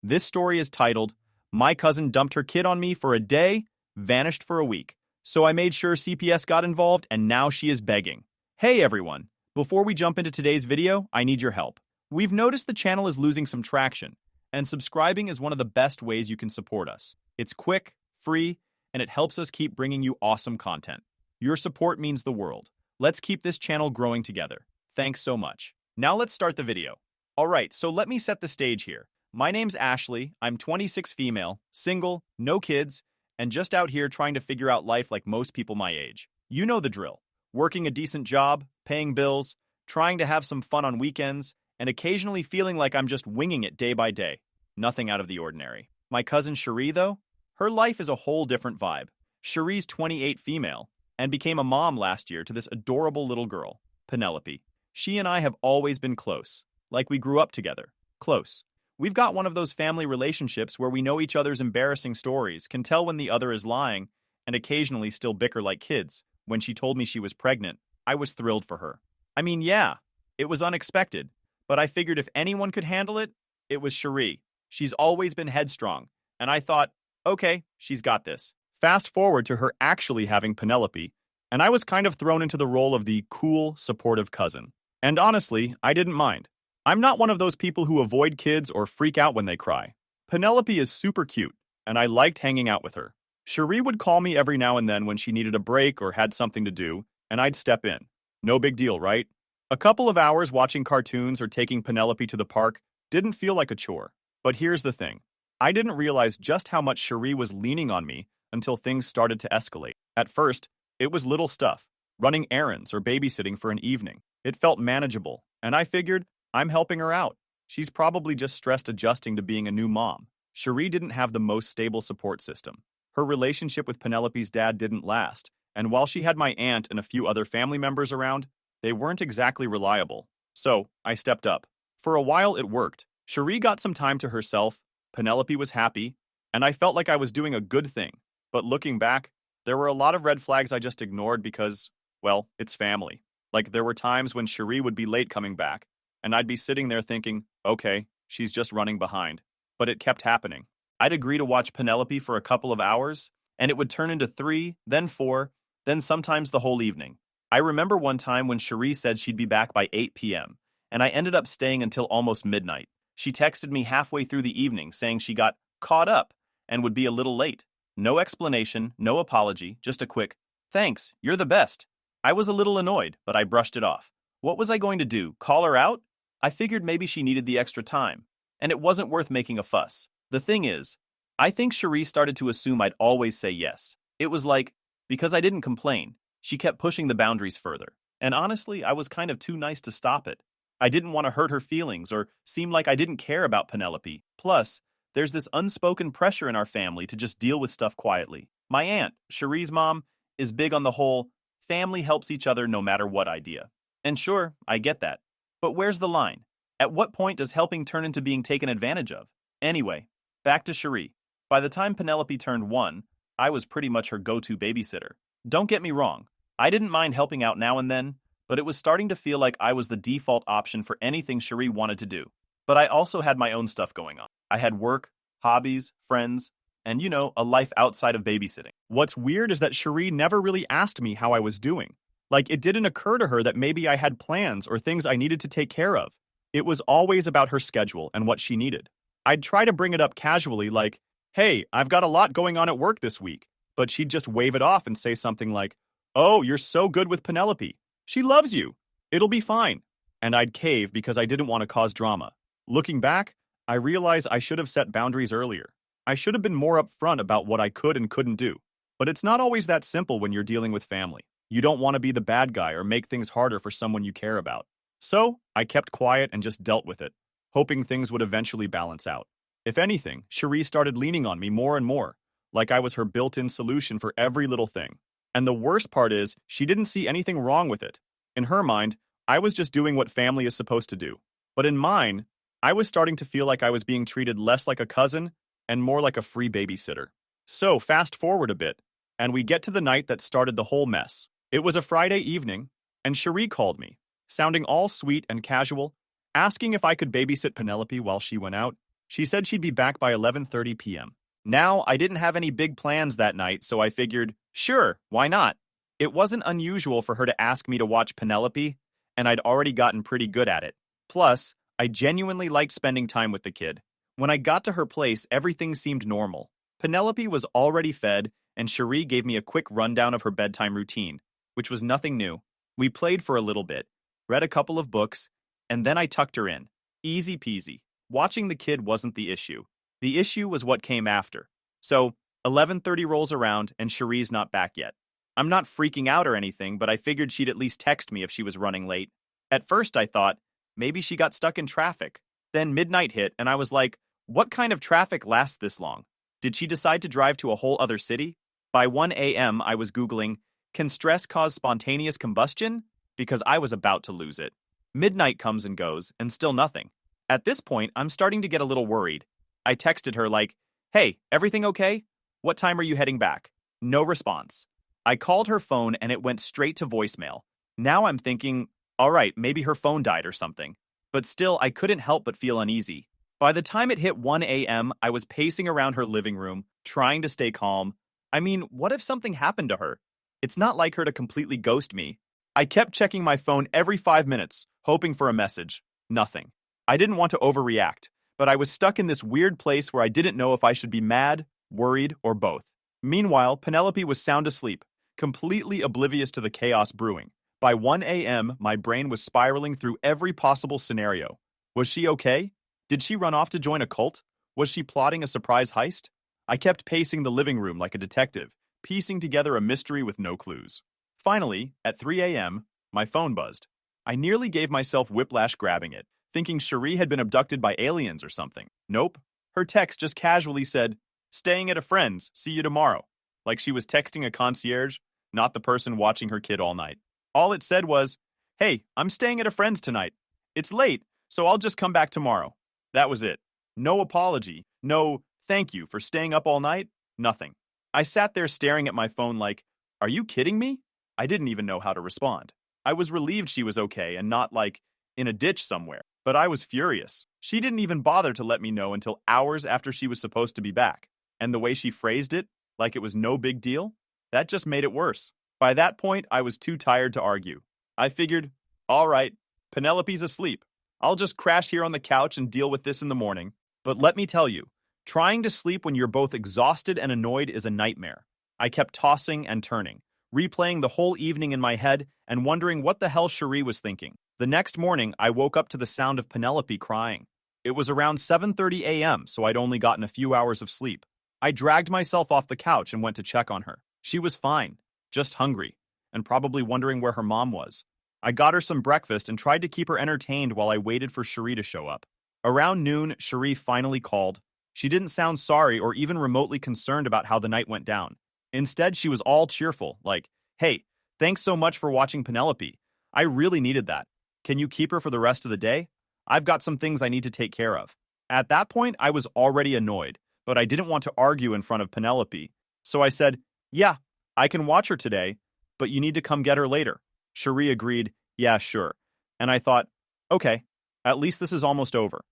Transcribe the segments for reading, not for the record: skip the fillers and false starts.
This story is titled, My Cousin Dumped Her Kid on Me for a Day, Vanished for a Week. So I made sure CPS got involved and now she is begging. Hey everyone, before we jump into today's video, I need your help. We've noticed the channel is losing some traction, and subscribing is one of the best ways you can support us. It's quick, free, and it helps us keep bringing you awesome content. Your support means the world. Let's keep this channel growing together. Thanks so much. Now let's start the video. Alright, so let me set the stage here. My name's Ashley, I'm 26 female, single, no kids, and just out here trying to figure out life like most people my age. You know the drill. Working a decent job, paying bills, trying to have some fun on weekends, and occasionally feeling like I'm just winging it day by day. Nothing out of the ordinary. My cousin Cherie, though? Her life is a whole different vibe. Cherie's 28 female, and became a mom last year to this adorable little girl, Penelope. She and I have always been close, like we grew up together. Close. We've got one of those family relationships where we know each other's embarrassing stories, can tell when the other is lying, and occasionally still bicker like kids. When she told me she was pregnant, I was thrilled for her. I mean, yeah, it was unexpected, but I figured if anyone could handle it, it was Cherie. She's always been headstrong, and I thought, okay, she's got this. Fast forward to her actually having Penelope, and I was kind of thrown into the role of the cool, supportive cousin. And honestly, I didn't mind. I'm not one of those people who avoid kids or freak out when they cry. Penelope is super cute, and I liked hanging out with her. Cherie would call me every now and then when she needed a break or had something to do, and I'd step in. No big deal, right? A couple of hours watching cartoons or taking Penelope to the park didn't feel like a chore. But here's the thing. I didn't realize just how much Cherie was leaning on me until things started to escalate. At first, it was little stuff, running errands or babysitting for an evening. It felt manageable, and I figured, I'm helping her out. She's probably just stressed adjusting to being a new mom. Cherie didn't have the most stable support system. Her relationship with Penelope's dad didn't last, and while she had my aunt and a few other family members around, they weren't exactly reliable. So, I stepped up. For a while, it worked. Cherie got some time to herself, Penelope was happy, and I felt like I was doing a good thing. But looking back, there were a lot of red flags I just ignored because, well, it's family. Like, there were times when Cherie would be late coming back, and I'd be sitting there thinking, okay, she's just running behind. But it kept happening. I'd agree to watch Penelope for a couple of hours, and it would turn into 3, then 4, then sometimes the whole evening. I remember one time when Cherie said she'd be back by 8 p.m., and I ended up staying until almost midnight. She texted me halfway through the evening saying she got caught up and would be a little late. No explanation, no apology, just a quick, thanks, you're the best. I was a little annoyed, but I brushed it off. What was I going to do, call her out? I figured maybe she needed the extra time, and it wasn't worth making a fuss. The thing is, I think Cherie started to assume I'd always say yes. It was like, because I didn't complain, she kept pushing the boundaries further. And honestly, I was kind of too nice to stop it. I didn't want to hurt her feelings or seem like I didn't care about Penelope. Plus, there's this unspoken pressure in our family to just deal with stuff quietly. My aunt, Cherie's mom, is big on the whole, family helps each other no matter what idea. And sure, I get that. But where's the line? At what point does helping turn into being taken advantage of? Anyway, back to Cherie. By the time Penelope turned 1, I was pretty much her go-to babysitter. Don't get me wrong, I didn't mind helping out now and then, but it was starting to feel like I was the default option for anything Cherie wanted to do. But I also had my own stuff going on. I had work, hobbies, friends, and a life outside of babysitting. What's weird is that Cherie never really asked me how I was doing. Like, it didn't occur to her that maybe I had plans or things I needed to take care of. It was always about her schedule and what she needed. I'd try to bring it up casually like, hey, I've got a lot going on at work this week. But she'd just wave it off and say something like, oh, you're so good with Penelope. She loves you. It'll be fine. And I'd cave because I didn't want to cause drama. Looking back, I realize I should have set boundaries earlier. I should have been more upfront about what I could and couldn't do. But it's not always that simple when you're dealing with family. You don't want to be the bad guy or make things harder for someone you care about. So, I kept quiet and just dealt with it, hoping things would eventually balance out. If anything, Cherie started leaning on me more and more, like I was her built-in solution for every little thing. And the worst part is, she didn't see anything wrong with it. In her mind, I was just doing what family is supposed to do. But in mine, I was starting to feel like I was being treated less like a cousin and more like a free babysitter. So, fast forward a bit, and we get to the night that started the whole mess. It was a Friday evening, and Cherie called me, sounding all sweet and casual, asking if I could babysit Penelope while she went out. She said she'd be back by 11:30 p.m. Now, I didn't have any big plans that night, so I figured, sure, why not? It wasn't unusual for her to ask me to watch Penelope, and I'd already gotten pretty good at it. Plus, I genuinely liked spending time with the kid. When I got to her place, everything seemed normal. Penelope was already fed, and Cherie gave me a quick rundown of her bedtime routine, which was nothing new. We played for a little bit, read a couple of books, and then I tucked her in. Easy peasy. Watching the kid wasn't the issue. The issue was what came after. So, 11:30 rolls around, and Cherie's not back yet. I'm not freaking out or anything, but I figured she'd at least text me if she was running late. At first, I thought, maybe she got stuck in traffic. Then midnight hit, and I was like, what kind of traffic lasts this long? Did she decide to drive to a whole other city? By 1 a.m., I was Googling, can stress cause spontaneous combustion? Because I was about to lose it. Midnight comes and goes, and still nothing. At this point, I'm starting to get a little worried. I texted her like, hey, everything okay? What time are you heading back? No response. I called her phone and it went straight to voicemail. Now I'm thinking, all right, maybe her phone died or something. But still, I couldn't help but feel uneasy. By the time it hit 1 a.m., I was pacing around her living room, trying to stay calm. I mean, what if something happened to her? It's not like her to completely ghost me. I kept checking my phone every 5 minutes, hoping for a message. Nothing. I didn't want to overreact, but I was stuck in this weird place where I didn't know if I should be mad, worried, or both. Meanwhile, Penelope was sound asleep, completely oblivious to the chaos brewing. By 1 a.m., my brain was spiraling through every possible scenario. Was she okay? Did she run off to join a cult? Was she plotting a surprise heist? I kept pacing the living room like a detective, piecing together a mystery with no clues. Finally, at 3 a.m., my phone buzzed. I nearly gave myself whiplash grabbing it, thinking Cherie had been abducted by aliens or something. Nope. Her text just casually said, staying at a friend's, see you tomorrow. Like she was texting a concierge, not the person watching her kid all night. All it said was, hey, I'm staying at a friend's tonight. It's late, so I'll just come back tomorrow. That was it. No apology. No, thank you for staying up all night. Nothing. I sat there staring at my phone like, are you kidding me? I didn't even know how to respond. I was relieved she was okay and not like in a ditch somewhere, but I was furious. She didn't even bother to let me know until hours after she was supposed to be back. And the way she phrased it, like it was no big deal, that just made it worse. By that point, I was too tired to argue. I figured, all right, Penelope's asleep. I'll just crash here on the couch and deal with this in the morning. But let me tell you, trying to sleep when you're both exhausted and annoyed is a nightmare. I kept tossing and turning, replaying the whole evening in my head and wondering what the hell Cherie was thinking. The next morning, I woke up to the sound of Penelope crying. It was around 7:30 a.m., so I'd only gotten a few hours of sleep. I dragged myself off the couch and went to check on her. She was fine, just hungry, and probably wondering where her mom was. I got her some breakfast and tried to keep her entertained while I waited for Cherie to show up. Around noon, Cherie finally called. She didn't sound sorry or even remotely concerned about how the night went down. Instead, she was all cheerful, like, hey, thanks so much for watching Penelope. I really needed that. Can you keep her for the rest of the day? I've got some things I need to take care of. At that point, I was already annoyed, but I didn't want to argue in front of Penelope. So I said, yeah, I can watch her today, but you need to come get her later. Cherie agreed, yeah, sure. And I thought, okay, at least this is almost over.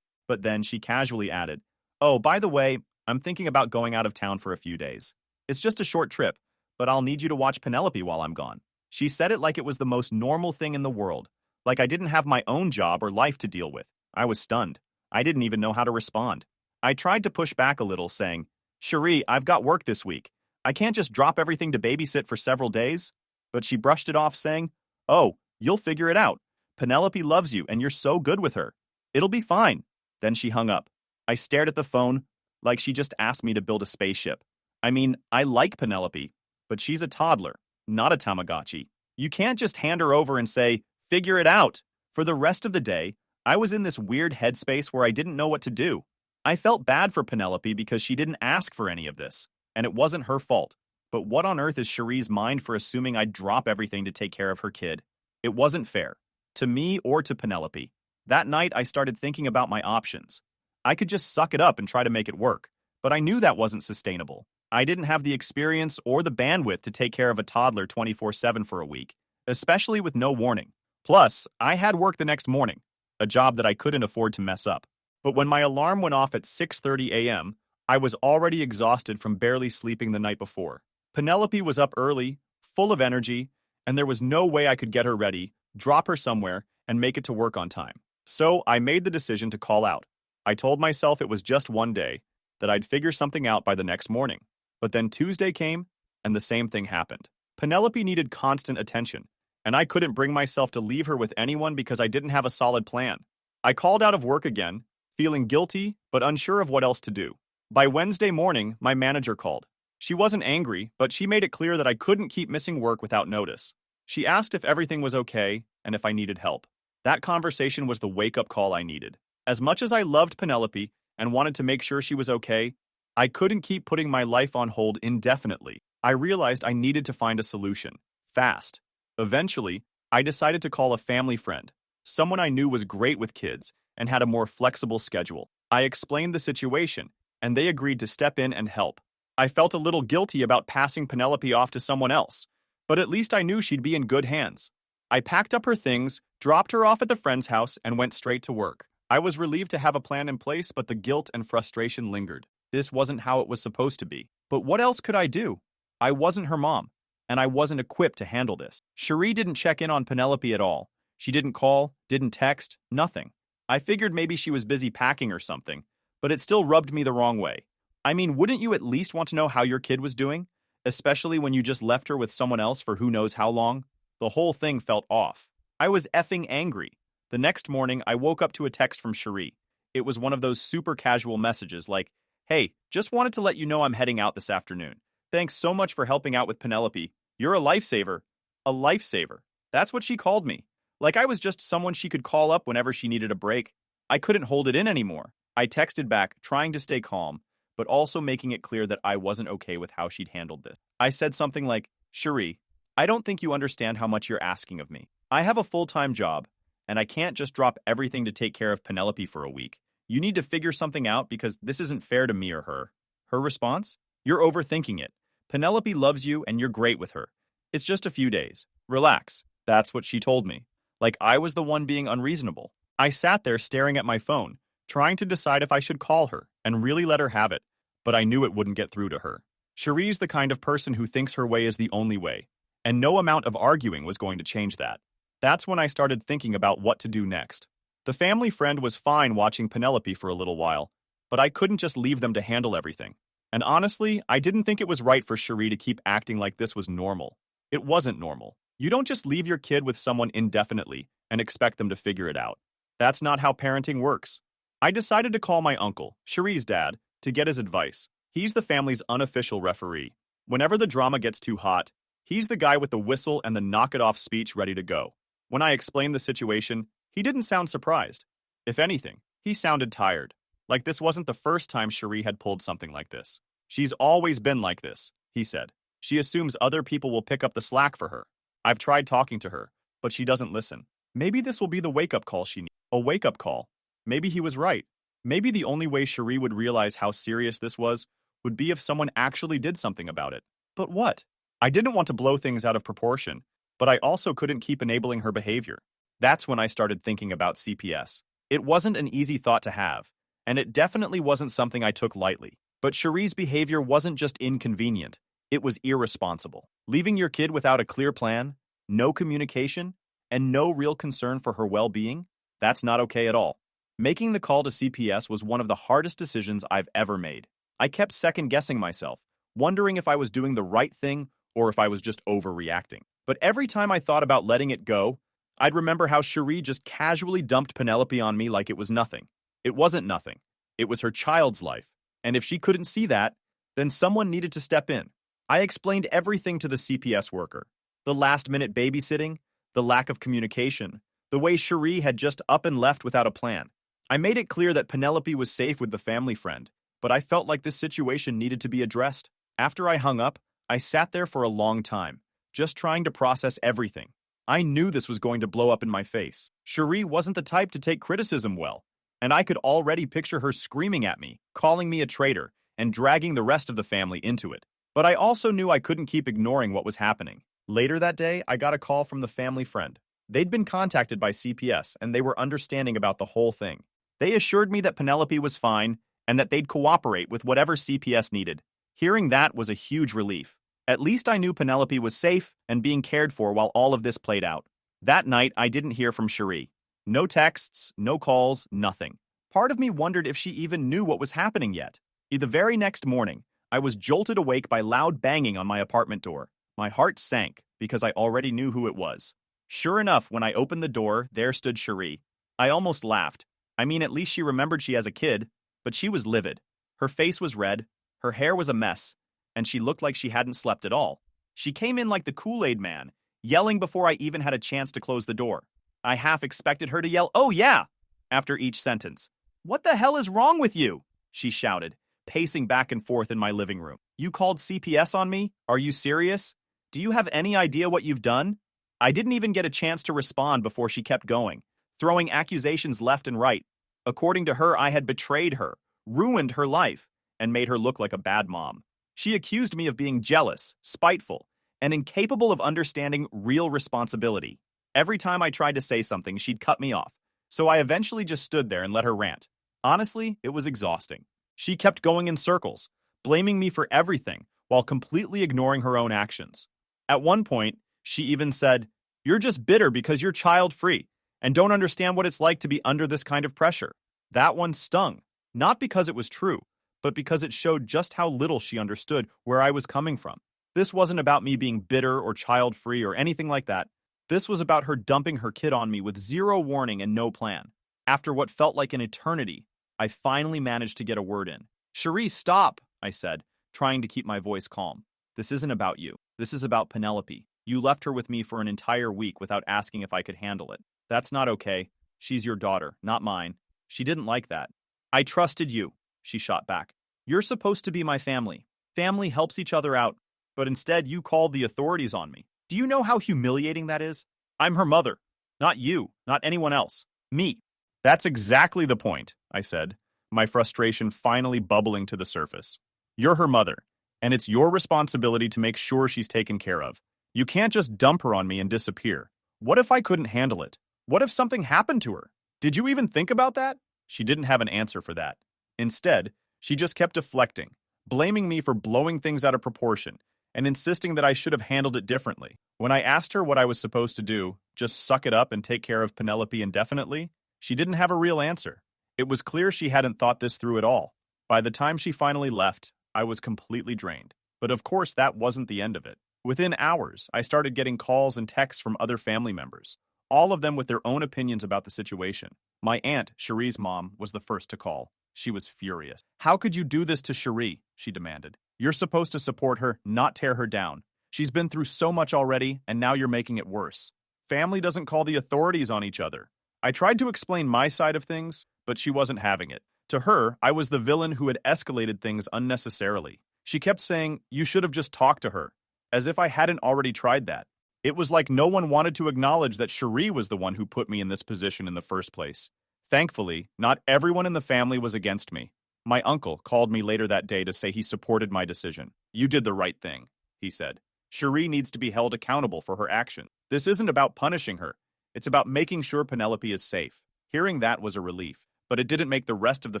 But then she casually added, oh, by the way, I'm thinking about going out of town for a few days. It's just a short trip, but I'll need you to watch Penelope while I'm gone. She said it like it was the most normal thing in the world, like I didn't have my own job or life to deal with. I was stunned. I didn't even know how to respond. I tried to push back a little, saying, Cherie, I've got work this week. I can't just drop everything to babysit for several days. But she brushed it off, saying, oh, you'll figure it out. Penelope loves you, and you're so good with her. It'll be fine. Then she hung up. I stared at the phone like she just asked me to build a spaceship. I mean, I like Penelope, but she's a toddler, not a Tamagotchi. You can't just hand her over and say, figure it out. For the rest of the day, I was in this weird headspace where I didn't know what to do. I felt bad for Penelope because she didn't ask for any of this, and it wasn't her fault. But what on earth is Cherie's mind for assuming I'd drop everything to take care of her kid? It wasn't fair. To me or to Penelope. That night, I started thinking about my options. I could just suck it up and try to make it work, but I knew that wasn't sustainable. I didn't have the experience or the bandwidth to take care of a toddler 24/7 for a week, especially with no warning. Plus, I had work the next morning, a job that I couldn't afford to mess up. But when my alarm went off at 6:30 a.m., I was already exhausted from barely sleeping the night before. Penelope was up early, full of energy, and there was no way I could get her ready, drop her somewhere, and make it to work on time. So I made the decision to call out. I told myself it was just one day, that I'd figure something out by the next morning. But then Tuesday came, and the same thing happened. Penelope needed constant attention, and I couldn't bring myself to leave her with anyone because I didn't have a solid plan. I called out of work again, feeling guilty but unsure of what else to do. By Wednesday morning, my manager called. She wasn't angry, but she made it clear that I couldn't keep missing work without notice. She asked if everything was okay and if I needed help. That conversation was the wake-up call I needed. As much as I loved Penelope and wanted to make sure she was okay, I couldn't keep putting my life on hold indefinitely. I realized I needed to find a solution, fast. Eventually, I decided to call a family friend, someone I knew was great with kids and had a more flexible schedule. I explained the situation, and they agreed to step in and help. I felt a little guilty about passing Penelope off to someone else, but at least I knew she'd be in good hands. I packed up her things, dropped her off at the friend's house, and went straight to work. I was relieved to have a plan in place, but the guilt and frustration lingered. This wasn't how it was supposed to be. But what else could I do? I wasn't her mom, and I wasn't equipped to handle this. Cherie didn't check in on Penelope at all. She didn't call, didn't text, nothing. I figured maybe she was busy packing or something, but it still rubbed me the wrong way. I mean, wouldn't you at least want to know how your kid was doing? Especially when you just left her with someone else for who knows how long? The whole thing felt off. I was effing angry. The next morning, I woke up to a text from Cherie. It was one of those super casual messages like, "Hey, just wanted to let you know I'm heading out this afternoon. Thanks so much for helping out with Penelope. You're a lifesaver." A lifesaver. That's what she called me. Like I was just someone she could call up whenever she needed a break. I couldn't hold it in anymore. I texted back, trying to stay calm, but also making it clear that I wasn't okay with how she'd handled this. I said something like, "Cherie, I don't think you understand how much you're asking of me. I have a full-time job, and I can't just drop everything to take care of Penelope for a week. You need to figure something out because this isn't fair to me or her." Her response? "You're overthinking it. Penelope loves you and you're great with her. It's just a few days. Relax." That's what she told me. Like I was the one being unreasonable. I sat there staring at my phone, trying to decide if I should call her and really let her have it, but I knew it wouldn't get through to her. Cherie's the kind of person who thinks her way is the only way, and no amount of arguing was going to change that. That's when I started thinking about what to do next. The family friend was fine watching Penelope for a little while, but I couldn't just leave them to handle everything. And honestly, I didn't think it was right for Cherie to keep acting like this was normal. It wasn't normal. You don't just leave your kid with someone indefinitely and expect them to figure it out. That's not how parenting works. I decided to call my uncle, Cherie's dad, to get his advice. He's the family's unofficial referee. Whenever the drama gets too hot, he's the guy with the whistle and the knock-it-off speech ready to go. When I explained the situation, he didn't sound surprised. If anything, he sounded tired. Like this wasn't the first time Cherie had pulled something like this. "She's always been like this," he said. "She assumes other people will pick up the slack for her. I've tried talking to her, but she doesn't listen. Maybe this will be the wake-up call she needs." A wake-up call. Maybe he was right. Maybe the only way Cherie would realize how serious this was would be if someone actually did something about it. But what? I didn't want to blow things out of proportion, but I also couldn't keep enabling her behavior. That's when I started thinking about CPS. It wasn't an easy thought to have, and it definitely wasn't something I took lightly. But Cherie's behavior wasn't just inconvenient, it was irresponsible. Leaving your kid without a clear plan, no communication, and no real concern for her well-being, that's not okay at all. Making the call to CPS was one of the hardest decisions I've ever made. I kept second-guessing myself, wondering if I was doing the right thing or if I was just overreacting. But every time I thought about letting it go, I'd remember how Cherie just casually dumped Penelope on me like it was nothing. It wasn't nothing. It was her child's life. And if she couldn't see that, then someone needed to step in. I explained everything to the CPS worker. The last-minute babysitting, the lack of communication, the way Cherie had just up and left without a plan. I made it clear that Penelope was safe with the family friend, but I felt like this situation needed to be addressed. After I hung up, I sat there for a long time, just trying to process everything. I knew this was going to blow up in my face. Cherie wasn't the type to take criticism well, and I could already picture her screaming at me, calling me a traitor, and dragging the rest of the family into it. But I also knew I couldn't keep ignoring what was happening. Later that day, I got a call from the family friend. They'd been contacted by CPS, and they were understanding about the whole thing. They assured me that Penelope was fine and that they'd cooperate with whatever CPS needed. Hearing that was a huge relief. At least I knew Penelope was safe and being cared for while all of this played out. That night, I didn't hear from Cherie. No texts, no calls, nothing. Part of me wondered if she even knew what was happening yet. The very next morning, I was jolted awake by loud banging on my apartment door. My heart sank because I already knew who it was. Sure enough, when I opened the door, there stood Cherie. I almost laughed. I mean, at least she remembered she as a kid, but she was livid. Her face was red, her hair was a mess, and she looked like she hadn't slept at all. She came in like the Kool-Aid man, yelling before I even had a chance to close the door. I half expected her to yell, "Oh yeah!" after each sentence. "What the hell is wrong with you?" she shouted, pacing back and forth in my living room. "You called CPS on me? Are you serious? Do you have any idea what you've done?" I didn't even get a chance to respond before she kept going, throwing accusations left and right. According to her, I had betrayed her, ruined her life, and made her look like a bad mom. She accused me of being jealous, spiteful, and incapable of understanding real responsibility. Every time I tried to say something, she'd cut me off, so I eventually just stood there and let her rant. Honestly, it was exhausting. She kept going in circles, blaming me for everything, while completely ignoring her own actions. At one point, she even said, "You're just bitter because you're child-free, and don't understand what it's like to be under this kind of pressure." That one stung, not because it was true, but because it showed just how little she understood where I was coming from. This wasn't about me being bitter or child-free or anything like that. This was about her dumping her kid on me with zero warning and no plan. After what felt like an eternity, I finally managed to get a word in. "Cherie, stop," I said, trying to keep my voice calm. "This isn't about you. This is about Penelope. You left her with me for an entire week without asking if I could handle it. That's not okay. She's your daughter, not mine." She didn't like that. "I trusted you," she shot back. "You're supposed to be my family. Family helps each other out, but instead you called the authorities on me. Do you know how humiliating that is? I'm her mother. Not you, not anyone else. Me." "That's exactly the point," I said, my frustration finally bubbling to the surface. "You're her mother, and it's your responsibility to make sure she's taken care of. You can't just dump her on me and disappear. What if I couldn't handle it? What if something happened to her? Did you even think about that?" She didn't have an answer for that. Instead, she just kept deflecting, blaming me for blowing things out of proportion, and insisting that I should have handled it differently. When I asked her what I was supposed to do, just suck it up and take care of Penelope indefinitely, she didn't have a real answer. It was clear she hadn't thought this through at all. By the time she finally left, I was completely drained. But of course, that wasn't the end of it. Within hours, I started getting calls and texts from other family members, all of them with their own opinions about the situation. My aunt, Cherie's mom, was the first to call. She was furious. "How could you do this to Cherie?" she demanded. "You're supposed to support her, not tear her down. She's been through so much already, and now you're making it worse. Family doesn't call the authorities on each other." I tried to explain my side of things, but she wasn't having it. To her, I was the villain who had escalated things unnecessarily. She kept saying, "You should have just talked to her," as if I hadn't already tried that. It was like no one wanted to acknowledge that Cherie was the one who put me in this position in the first place. Thankfully, not everyone in the family was against me. My uncle called me later that day to say he supported my decision. "You did the right thing," he said. "Cherie needs to be held accountable for her action. This isn't about punishing her. It's about making sure Penelope is safe." Hearing that was a relief, but it didn't make the rest of the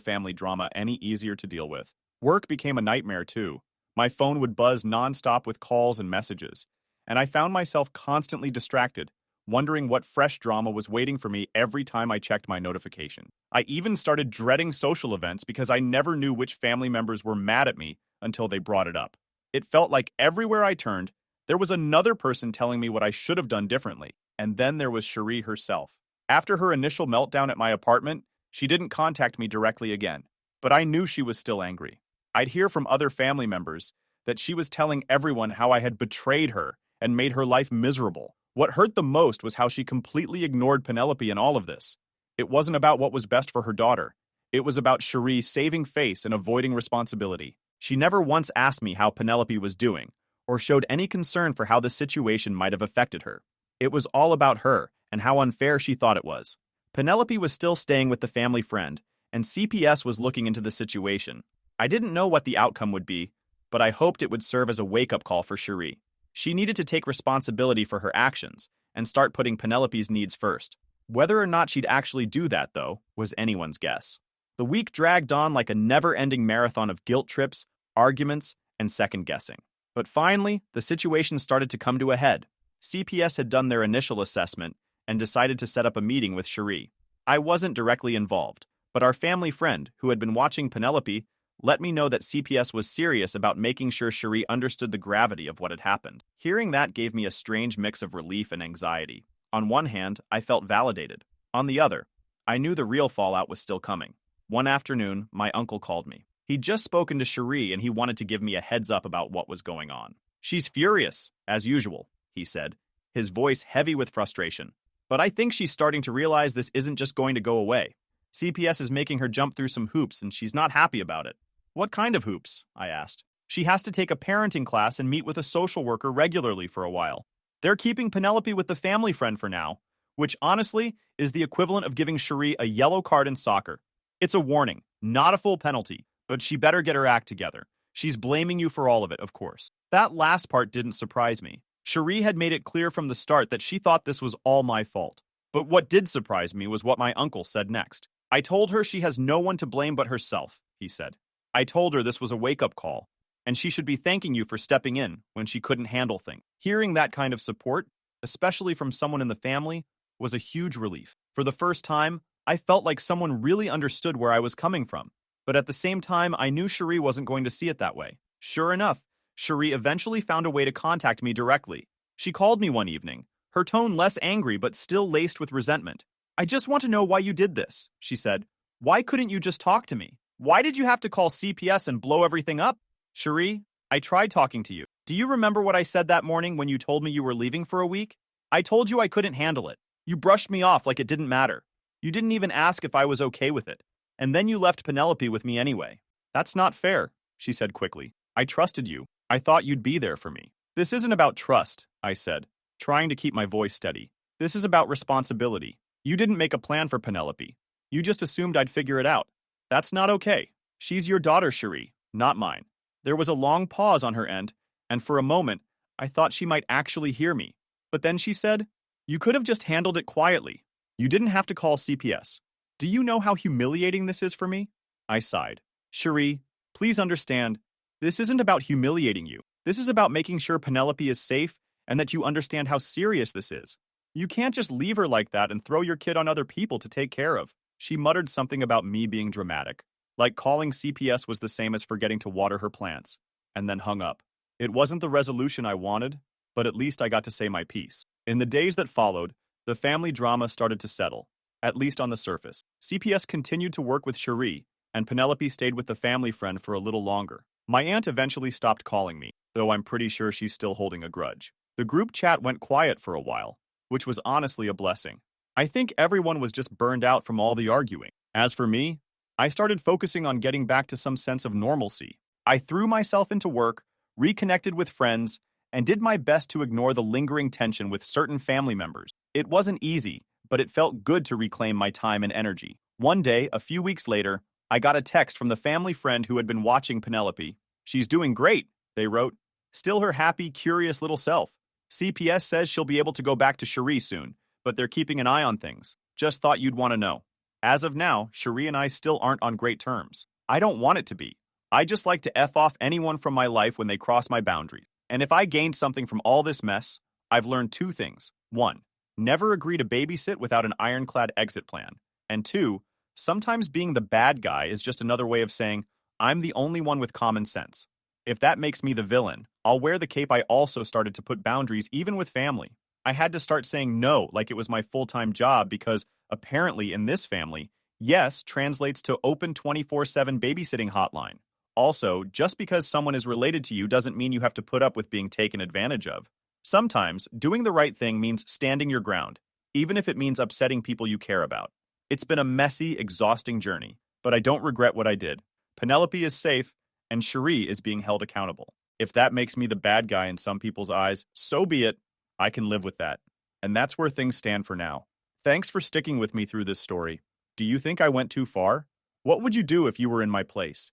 family drama any easier to deal with. Work became a nightmare too. My phone would buzz nonstop with calls and messages, and I found myself constantly distracted, wondering what fresh drama was waiting for me every time I checked my notification. I even started dreading social events because I never knew which family members were mad at me until they brought it up. It felt like everywhere I turned, there was another person telling me what I should have done differently. And then there was Cherie herself. After her initial meltdown at my apartment, she didn't contact me directly again, but I knew she was still angry. I'd hear from other family members that she was telling everyone how I had betrayed her and made her life miserable. What hurt the most was how she completely ignored Penelope in all of this. It wasn't about what was best for her daughter. It was about Cherie saving face and avoiding responsibility. She never once asked me how Penelope was doing, or showed any concern for how the situation might have affected her. It was all about her and how unfair she thought it was. Penelope was still staying with the family friend, and CPS was looking into the situation. I didn't know what the outcome would be, but I hoped it would serve as a wake-up call for Cherie. She needed to take responsibility for her actions and start putting Penelope's needs first. Whether or not she'd actually do that, though, was anyone's guess. The week dragged on like a never-ending marathon of guilt trips, arguments, and second-guessing. But finally, the situation started to come to a head. CPS had done their initial assessment and decided to set up a meeting with Cherie. I wasn't directly involved, but our family friend, who had been watching Penelope, let me know that CPS was serious about making sure Cherie understood the gravity of what had happened. Hearing that gave me a strange mix of relief and anxiety. On one hand, I felt validated. On the other, I knew the real fallout was still coming. One afternoon, my uncle called me. He'd just spoken to Cherie and he wanted to give me a heads up about what was going on. "She's furious, as usual," he said, his voice heavy with frustration. "But I think she's starting to realize this isn't just going to go away. CPS is making her jump through some hoops and she's not happy about it." "What kind of hoops?" I asked. "She has to take a parenting class and meet with a social worker regularly for a while. They're keeping Penelope with the family friend for now, which honestly is the equivalent of giving Cherie a yellow card in soccer. It's a warning, not a full penalty, but she better get her act together. She's blaming you for all of it, of course." That last part didn't surprise me. Cherie had made it clear from the start that she thought this was all my fault. But what did surprise me was what my uncle said next. "I told her she has no one to blame but herself," he said. "I told her this was a wake-up call, and she should be thanking you for stepping in when she couldn't handle things." Hearing that kind of support, especially from someone in the family, was a huge relief. For the first time, I felt like someone really understood where I was coming from. But at the same time, I knew Cherie wasn't going to see it that way. Sure enough, Cherie eventually found a way to contact me directly. She called me one evening, her tone less angry but still laced with resentment. "I just want to know why you did this," she said. "Why couldn't you just talk to me? Why did you have to call CPS and blow everything up?" "Cherie, I tried talking to you. Do you remember what I said that morning when you told me you were leaving for a week? I told you I couldn't handle it. You brushed me off like it didn't matter. You didn't even ask if I was okay with it. And then you left Penelope with me anyway." "That's not fair," she said quickly. "I trusted you. I thought you'd be there for me." "This isn't about trust," I said, trying to keep my voice steady. "This is about responsibility. You didn't make a plan for Penelope. You just assumed I'd figure it out. That's not okay. She's your daughter, Cherie, not mine." There was a long pause on her end, and for a moment, I thought she might actually hear me. But then she said, "You could have just handled it quietly. You didn't have to call CPS. Do you know how humiliating this is for me?" I sighed. "Cherie, please understand, this isn't about humiliating you. This is about making sure Penelope is safe and that you understand how serious this is. You can't just leave her like that and throw your kid on other people to take care of." She muttered something about me being dramatic, like calling CPS was the same as forgetting to water her plants, and then hung up. It wasn't the resolution I wanted, but at least I got to say my piece. In the days that followed, the family drama started to settle, at least on the surface. CPS continued to work with Cherie, and Penelope stayed with the family friend for a little longer. My aunt eventually stopped calling me, though I'm pretty sure she's still holding a grudge. The group chat went quiet for a while, which was honestly a blessing. I think everyone was just burned out from all the arguing. As for me, I started focusing on getting back to some sense of normalcy. I threw myself into work, reconnected with friends, and did my best to ignore the lingering tension with certain family members. It wasn't easy, but it felt good to reclaim my time and energy. One day, a few weeks later, I got a text from the family friend who had been watching Penelope. "She's doing great," they wrote. "Still her happy, curious little self. CPS says she'll be able to go back to Cherie soon, but they're keeping an eye on things. Just thought you'd want to know. As of now, Cherie and I still aren't on great terms. I don't want it to be. I just like to F off anyone from my life when they cross my boundaries. And if I gained something from all this mess, I've learned two things. 1. Never agree to babysit without an ironclad exit plan. And 2. Sometimes being the bad guy is just another way of saying, I'm the only one with common sense. If that makes me the villain, I'll wear the cape. I also started to put boundaries even with family. I had to start saying no like it was my full-time job because apparently in this family, yes translates to open 24/7 babysitting hotline. Also, just because someone is related to you doesn't mean you have to put up with being taken advantage of. Sometimes, doing the right thing means standing your ground, even if it means upsetting people you care about. It's been a messy, exhausting journey, but I don't regret what I did. Penelope is safe, and Cherie is being held accountable. If that makes me the bad guy in some people's eyes, so be it. I can live with that. And that's where things stand for now. Thanks for sticking with me through this story. Do you think I went too far? What would you do if you were in my place?